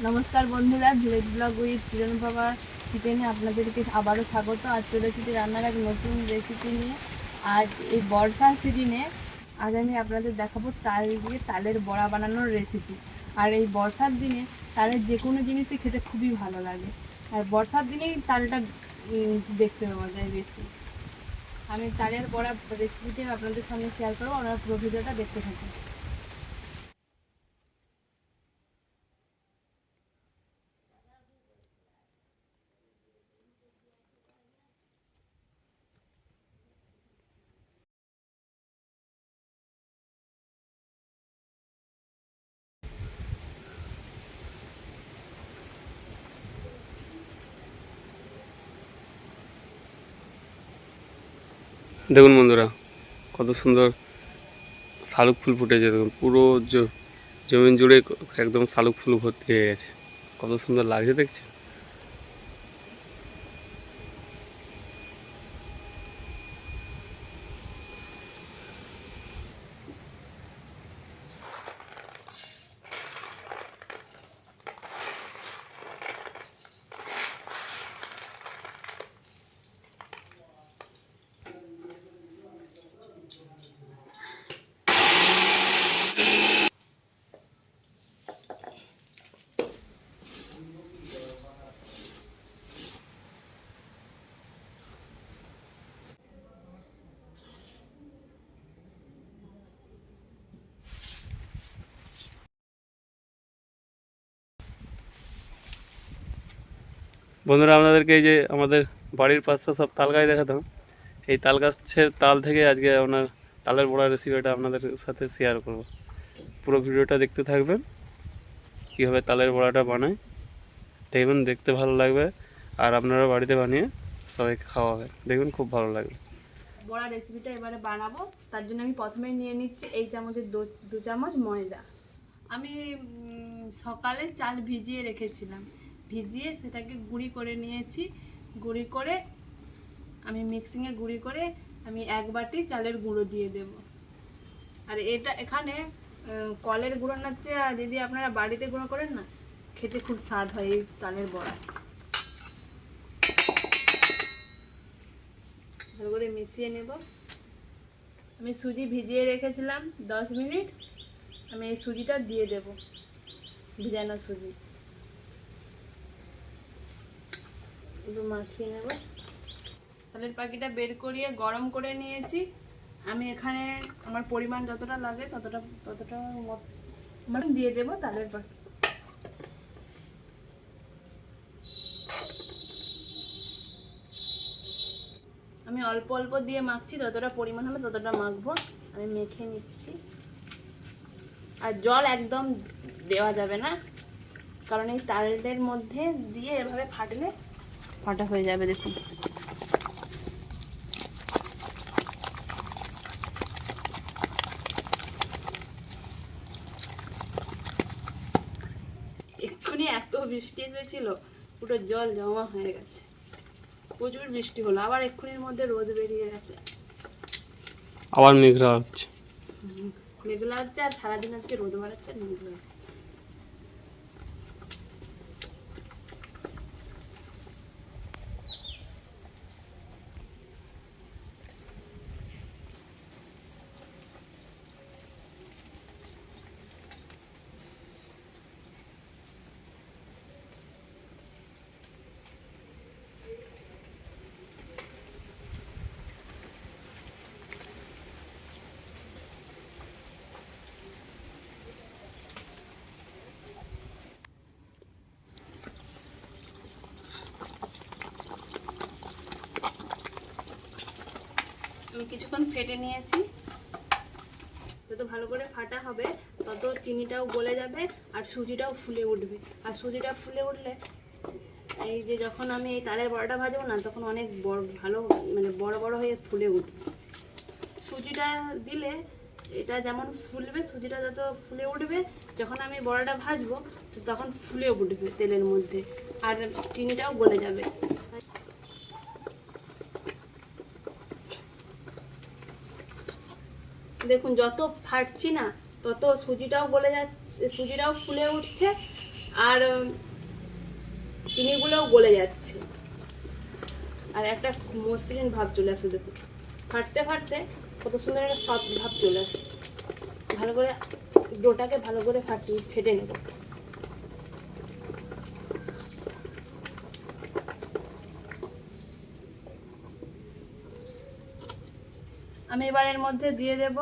নমস্কার বন্ধুরা, village blog with চিরন বাবা কিচেনে আপনাদেরকে আবারও স্বাগত। আজ চলে এসেছি রান্নার এক নতুন রেসিপি নিয়ে। আজ এই বর্ষার সিজনে আজ আমি আপনাদের দেখাবো তাল দিয়ে তালের বড়া বানানোর রেসিপি। আর এই বর্ষার দিনে তালের যে কোনো জিনিসই খেতে খুবই ভালো লাগে, আর বর্ষার দিনেই তালটা দেখতে পাওয়া যায় বেশি। আমি তালের বড়া রেসিপিটি আপনাদের সামনে শেয়ার করবো, আপনারা পুরো ভিডিওটা দেখতে থাকুন। দেখুন বন্ধুরা, কত সুন্দর শালুক ফুল ফুটেছে। দেখুন পুরো জমিন জুড়ে একদম শালুক ফুল ভর্তি হয়ে গেছে। কত সুন্দর লাগছে দেখছে। বন্ধুরা, আপনাদেরকে এই যে আমাদের বাড়ির পাশে সব তাল গাছ দেখাতাম, এই তাল গাছের তাল থেকে আজকে আপনার তালের বড়া রেসিপিটা আপনাদের সাথে শেয়ার করব। পুরো ভিডিওটা দেখতে থাকবেন, কীভাবে তালের বড়াটা বানায় দেখবেন, দেখতে ভালো লাগবে। আর আপনারা বাড়িতে বানিয়ে সবাইকে খাওয়াবেন, দেখবেন খুব ভালো লাগবে। বড়া রেসিপিটা এবারে বানাবো, তার জন্য আমি প্রথমেই নিয়ে নিচ্ছি এই চামচের দু চামচ ময়দা। আমি সকালে চাল ভিজিয়ে রেখেছিলাম, ভিজিয়ে সেটাকে গুঁড়ি করে নিয়েছি। গুঁড়ি করে আমি মিক্সিংয়ে গুঁড়ি করে আমি 1 বাটি চালের গুঁড়ো দিয়ে দেব। আর এটা এখানে কলের গুঁড়ো না চেয়ে যদি আপনারা বাড়িতে গুঁড়ো করেন না, খেতে খুব স্বাদ হয় এই তালের বড়া। ভালো করে মিশিয়ে নেব। আমি সুজি ভিজিয়ে রেখেছিলাম 10 মিনিট, আমি এই সুজিটা দিয়ে দেব, ভিজানো সুজি একটু মাখিয়ে নেব। তালের পাখিটা বের করিয়ে গরম করে নিয়েছি। আমি এখানে আমার পরিমাণ যতটা লাগে ততটা মানে দিয়ে দেব তালের পাখি। আমি অল্প অল্প দিয়ে মাখছি, যতটা পরিমাণ হবে ততটা মাখবো। আমি মেখে নিচ্ছি। আর জল একদম দেওয়া যাবে না, কারণ এই তালের মধ্যে দিয়ে এভাবে ফাটলে ফাটা হয়ে যাবে। দেখুন এক্ষুনি এত বৃষ্টি এসেছিল, পুরো জল জমা হয়ে গেছে। প্রচুর বৃষ্টি হলো, আবার এক্ষুনির মধ্যে রোদ বেরিয়ে গেছে, আবার মেঘলা হচ্ছে। মেঘলা হচ্ছে। আর সারাদিন আজকে রোদ বাড়াচ্ছে, মেঘলা। আমি কিছুক্ষণ ফেটে নিয়েছি। যত ভালো করে ফাটা হবে তত চিনিটাও গলে যাবে আর সুজিটাও ফুলে উঠবে। আর সুজিটা ফুলে উঠলে এই যে যখন আমি এই তালের বড়াটা ভাজবো না, তখন অনেক ভালো মানে বড় বড় হয়ে ফুলে উঠবে। সুজিটা দিলে এটা যেমন ফুলবে, সুজিটা যত ফুলে উঠবে, যখন আমি বড়াটা ভাজবো তখন ফুলে উঠবে তেলের মধ্যে, আর চিনিটাও গলে যাবে। দেখুন যত ফাটছি না তত সুজিটাও গলে যাচ্ছে, সুজিটাও ফুলে উঠছে, আর চিনিগুলোও গলে যাচ্ছে, আর একটা মসৃণ ভাব চলে আসছে। দেখুন ফাটতে ফাটতে কত সুন্দর একটা সফট ভাব চলে আসছে। ভালো করে ডোটাকে ভালো করে ফেটে নেব। আমি এবার এর মধ্যে দিয়ে দেব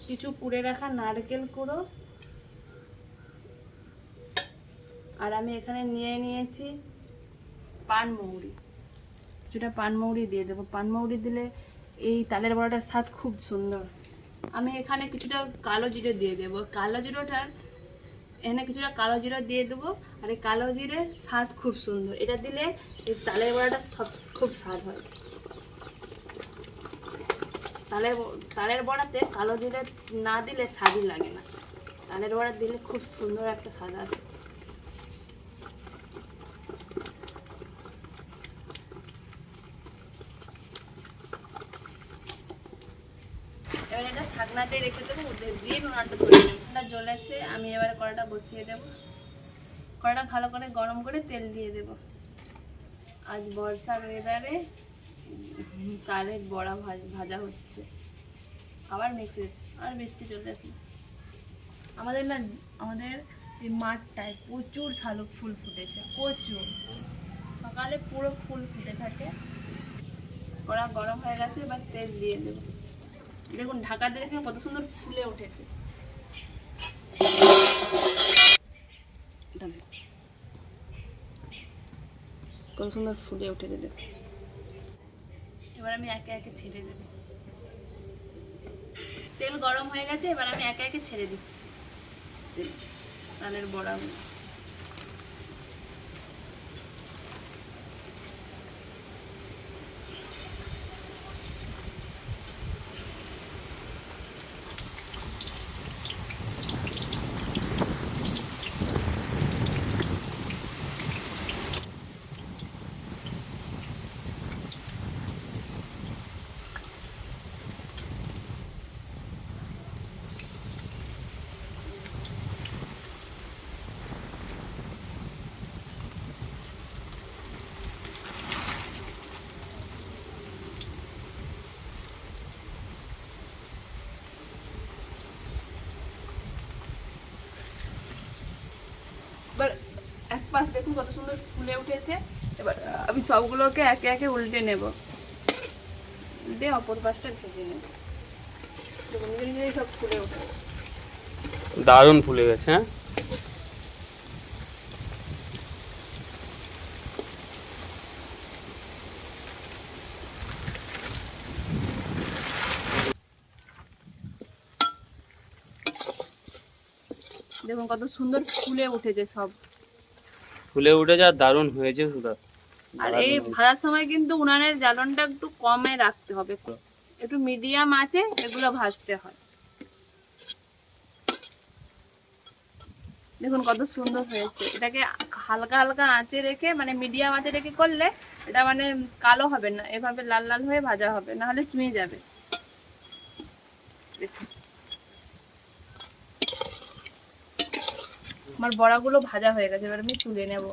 কিছু কুড়ে রাখা নারকেল কুড়ো, আর আমি এখানে নিয়ে নিয়েছি পানমৌরি। কিছুটা পানমৌরি দিয়ে দেবো। পানমৌরি দিলে এই তালের বড়াটার স্বাদ খুব সুন্দর। আমি এখানে কিছুটা কালো জিরে দিয়ে দেবো। এখানে কিছুটা কালো জিরে দিয়ে দেবো, আর এই কালো জিরের স্বাদ খুব সুন্দর। এটা দিলে এই তালের বড়াটা খুব স্বাদ হয়। তালের বড়াতে কালো জিরে না দিলে স্বাদই লাগে না। তালের বড়া দিলে খুব সুন্দর একটা স্বাদ আসে। এবার এটা ঢাকনাতে রেখে দেবো, দিয়ে নোনাটা ধরে নেবো। ঠান্ডা জ্বলেছে, আমি এবার কড়াটা বসিয়ে দেবো। কড়াটা ভালো করে গরম করে তেল দিয়ে দেব। আজ বর্ষার ওয়েদারে তালের বড়া ভাজা হচ্ছে। আবার মেখেছে, আর বৃষ্টি চলে আসে। আমাদের এই মাঠটায় প্রচুর শালুক ফুল ফুটেছে, প্রচুর। সকালে পুরো ফুল ফুটে থাকে। কড়া গরম হয়ে গেছে, এবার তেল দিয়ে দেবো। দেখুন ঢাকা দিয়ে রেখে কত সুন্দর ফুলে উঠেছে। কত সুন্দর ফুলে উঠেছে দেখুন। এবার আমি একে একে ছেড়ে দেব। তেল গরম হয়ে গেছে, এবার আমি একে একে ছেড়ে দিচ্ছি তালের বড়াগুলো। এবার এক পাশ দেখুন কত সুন্দর ফুলে উঠেছে। এবার আমি সবগুলোকে একে একে উল্টে নেব, উল্টে অপর পাশটা ভেজে নেব। দেখুন নিজে নিজেই সব ফুলে উঠেছে। দারুণ ফুলে গেছে। হ্যাঁ, দেখুন কত সুন্দর ফুলে উঠেছে সব। ফুলে উঠেছে আর দারুণ হয়েছে সুধা। আর এই ভাজার সময় কিন্তু উনানের জ্বালনটা একটু কমে রাখতে হবে, একটু মিডিয়াম আঁচে এগুলো ভাজতে হয়। দেখুন কত সুন্দর হয়েছে। এটাকে হালকা হালকা আঁচে রেখে, মানে মিডিয়াম আঁচে রেখে করলে এটা মানে কালো হবে না, এভাবে লাল লাল হয়ে ভাজা হবে, না হলে চুঁয়ে যাবে। দেখুন আমার বড়াগুলো ভাজা হয়ে গেছে, এবার আমি তুলে নেব।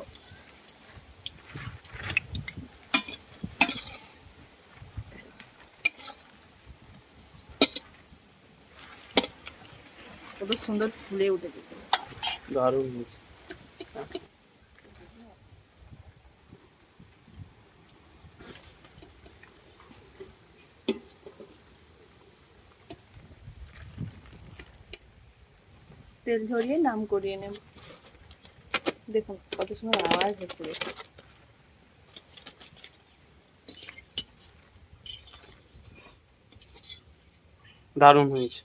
কত সুন্দর ফুলে উঠেছে, দারুণ হয়েছে। তেল ঝরিয়ে নাম করিয়ে নেব। দেখুন কত সুন্দর আওয়াজ হচ্ছে। দেখুন দারুণ হয়েছে।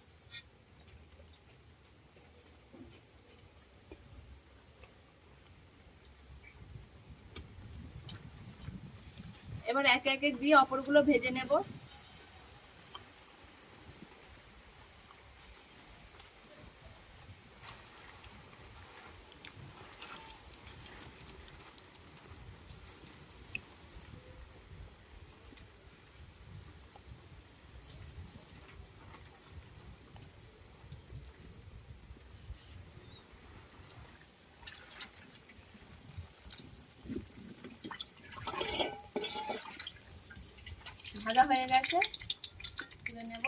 এবার একে একে দিয়ে অপরগুলো ভেজে নেব। ভাজা হয়ে গেছে, তুলে নেব।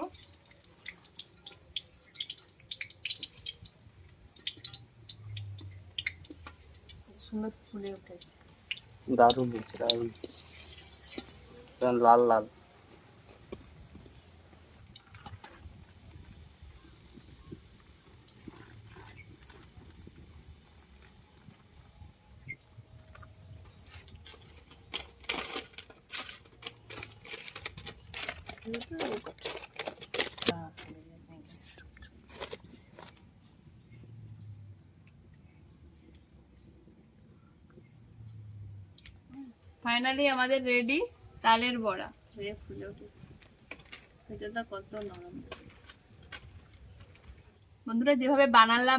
সুন্দর ফুলে উঠেছে। দারুণ হচ্ছে, দারুণ লাল লাল। ফাইনালি আমাদের রেডি তালের বড়া। ফুলে উঠেছে, ভেতরটা কত নরম। বন্ধুরা, যেভাবে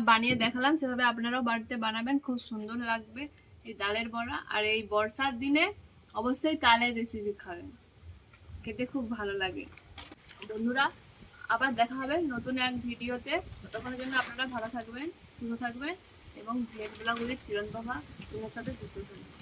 বানিয়ে দেখালাম সেভাবে আপনারাও বাড়িতে বানাবেন, খুব সুন্দর লাগবে এই তালের বড়া। আর এই বর্ষার দিনে অবশ্যই তালের রেসিপি খাবেন, খেতে খুব ভালো লাগে। বন্ধুরা, আবার দেখা হবে নতুন এক ভিডিওতে। ততক্ষণের জন্য আপনারা ভালো থাকবেন, সুস্থ থাকবেন এবং ভেজ ব্লগ উইথ চিরন্তভা সাথে যুক্ত থাকবেন।